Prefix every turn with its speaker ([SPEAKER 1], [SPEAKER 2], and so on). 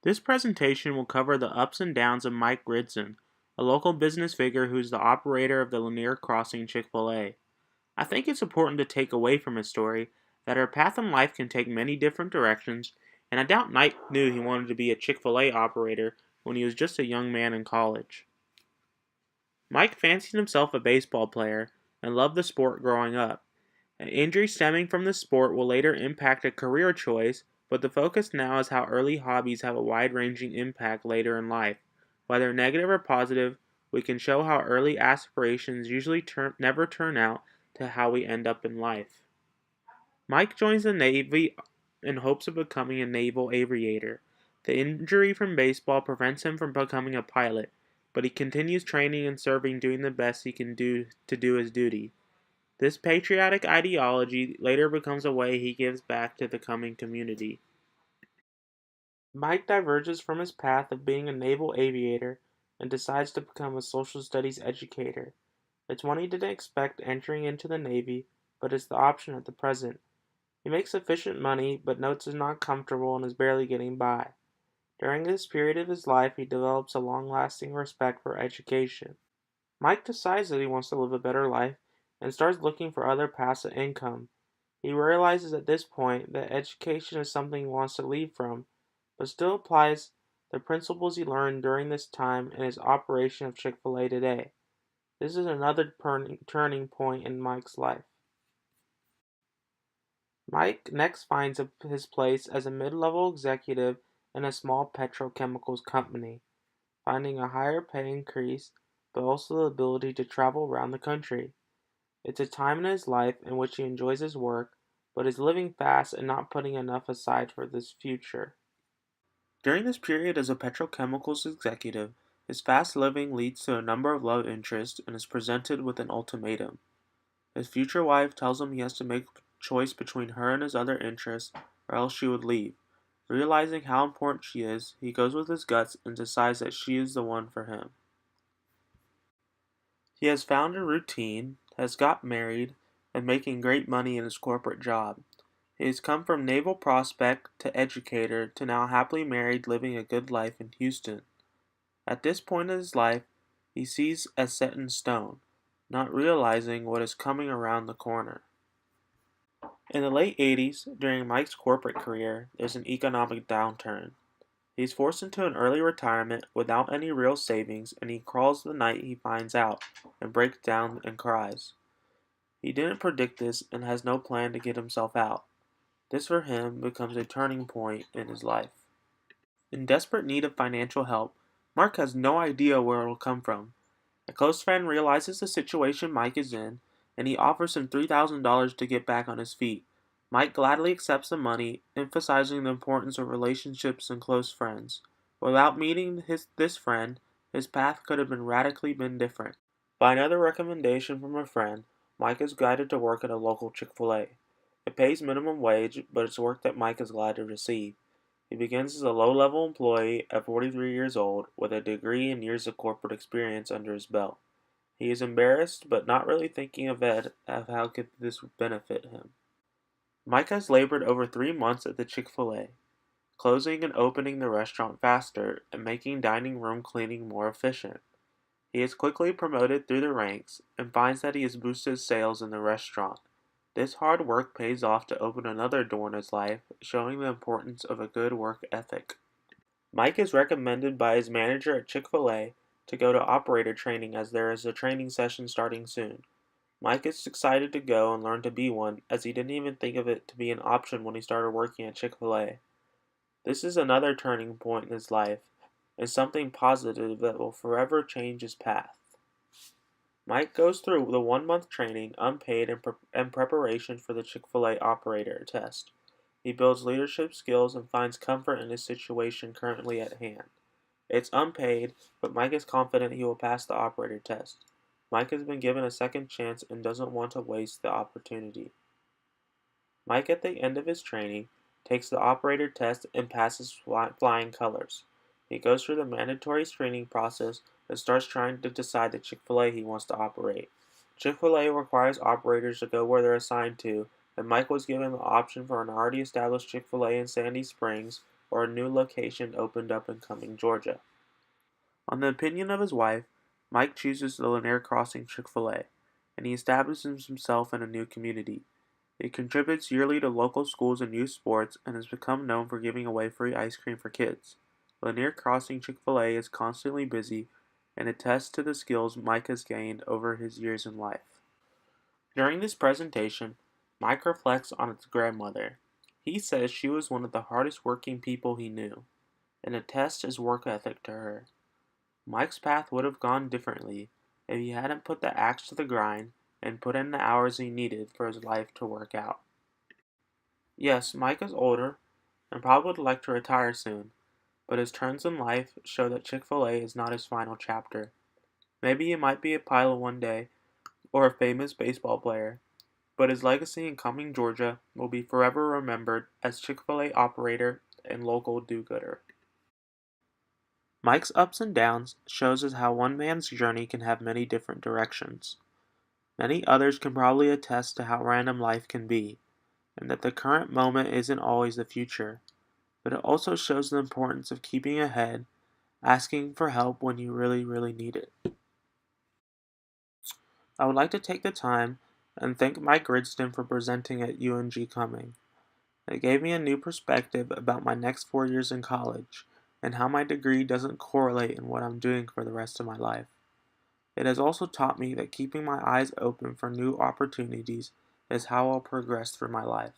[SPEAKER 1] This presentation will cover the ups and downs of Mike Ridzon, a local business figure who is the operator of the Lanier Crossing Chick-fil-A. I think it's important to take away from his story that our path in life can take many different directions, and I doubt Mike knew he wanted to be a Chick-fil-A operator when he was just a young man in college. Mike fancied himself a baseball player and loved the sport growing up. An injury stemming from the sport will later impact a career choice, but the focus now is how early hobbies have a wide-ranging impact later in life. Whether negative or positive, we can show how early aspirations usually never turn out to how we end up in life. Mike joins the Navy in hopes of becoming a naval aviator. The injury from baseball prevents him from becoming a pilot, but he continues training and serving, doing the best he can do to do his duty. This patriotic ideology later becomes a way he gives back to the coming community. Mike diverges from his path of being a naval aviator and decides to become a social studies educator. It's one he didn't expect entering into the Navy, but it's the option at the present. He makes sufficient money, but notes he's not comfortable and is barely getting by. During this period of his life, he develops a long-lasting respect for education. Mike decides that he wants to live a better life and starts looking for other paths of income. He realizes at this point that education is something he wants to leave from, but still applies the principles he learned during this time in his operation of Chick-fil-A today. This is another turning point in Mike's life. Mike next finds his place as a mid-level executive in a small petrochemicals company, finding a higher pay increase, but also the ability to travel around the country. It's a time in his life in which he enjoys his work, but is living fast and not putting enough aside for this future. During this period as a petrochemicals executive, his fast living leads to a number of love interests and is presented with an ultimatum. His future wife tells him he has to make a choice between her and his other interests, or else she would leave. Realizing how important she is, he goes with his guts and decides that she is the one for him. He has found a routine, has got married, and making great money in his corporate job. He has come from naval prospect to educator to now happily married, living a good life in Houston. At this point in his life, he sees as set in stone, not realizing what is coming around the corner. In the late 80s, during Mike's corporate career, there's an economic downturn. He's forced into an early retirement without any real savings, and he crawls the night he finds out and breaks down and cries. He didn't predict this and has no plan to get himself out. This for him becomes a turning point in his life. In desperate need of financial help, Mark has no idea where it will come from. A close friend realizes the situation Mike is in, and he offers him $3,000 to get back on his feet. Mike gladly accepts the money, emphasizing the importance of relationships and close friends. Without meeting this friend, his path could have radically been different. By another recommendation from a friend, Mike is guided to work at a local Chick-fil-A. It pays minimum wage, but it's work that Mike is glad to receive. He begins as a low-level employee at 43 years old, with a degree and years of corporate experience under his belt. He is embarrassed, but not really thinking of how could this benefit him. Mike has labored over 3 months at the Chick-fil-A, closing and opening the restaurant faster and making dining room cleaning more efficient. He is quickly promoted through the ranks and finds that he has boosted sales in the restaurant. This hard work pays off to open another door in his life, showing the importance of a good work ethic. Mike is recommended by his manager at Chick-fil-A to go to operator training as there is a training session starting soon. Mike is excited to go and learn to be one, as he didn't even think of it to be an option when he started working at Chick-fil-A. This is another turning point in his life, and something positive that will forever change his path. Mike goes through the 1-month training, unpaid, and preparation for the Chick-fil-A operator test. He builds leadership skills and finds comfort in his situation currently at hand. It's unpaid, but Mike is confident he will pass the operator test. Mike has been given a second chance and doesn't want to waste the opportunity. Mike, at the end of his training, takes the operator test and passes flying colors. He goes through the mandatory screening process and starts trying to decide the Chick-fil-A he wants to operate. Chick-fil-A requires operators to go where they're assigned to, and Mike was given the option for an already established Chick-fil-A in Sandy Springs or a new location opened up in Cumming, Georgia. On the opinion of his wife, Mike chooses the Lanier Crossing Chick-fil-A, and he establishes himself in a new community. He contributes yearly to local schools and youth sports and has become known for giving away free ice cream for kids. Lanier Crossing Chick-fil-A is constantly busy and attests to the skills Mike has gained over his years in life. During this presentation, Mike reflects on his grandmother. He says she was one of the hardest working people he knew, and attests his work ethic to her. Mike's path would have gone differently if he hadn't put the axe to the grind and put in the hours he needed for his life to work out. Yes, Mike is older and probably would like to retire soon, but his turns in life show that Chick-fil-A is not his final chapter. Maybe he might be a pilot one day or a famous baseball player, but his legacy in Cumming, Georgia will be forever remembered as Chick-fil-A operator and local do-gooder. Mike's ups and downs shows us how one man's journey can have many different directions. Many others can probably attest to how random life can be, and that the current moment isn't always the future, but it also shows the importance of keeping ahead, asking for help when you really, really need it. I would like to take the time and thank Mike Ridzon for presenting at UNG Cumming. It gave me a new perspective about my next 4 years in college and how my degree doesn't correlate in what I'm doing for the rest of my life. It has also taught me that keeping my eyes open for new opportunities is how I'll progress through my life.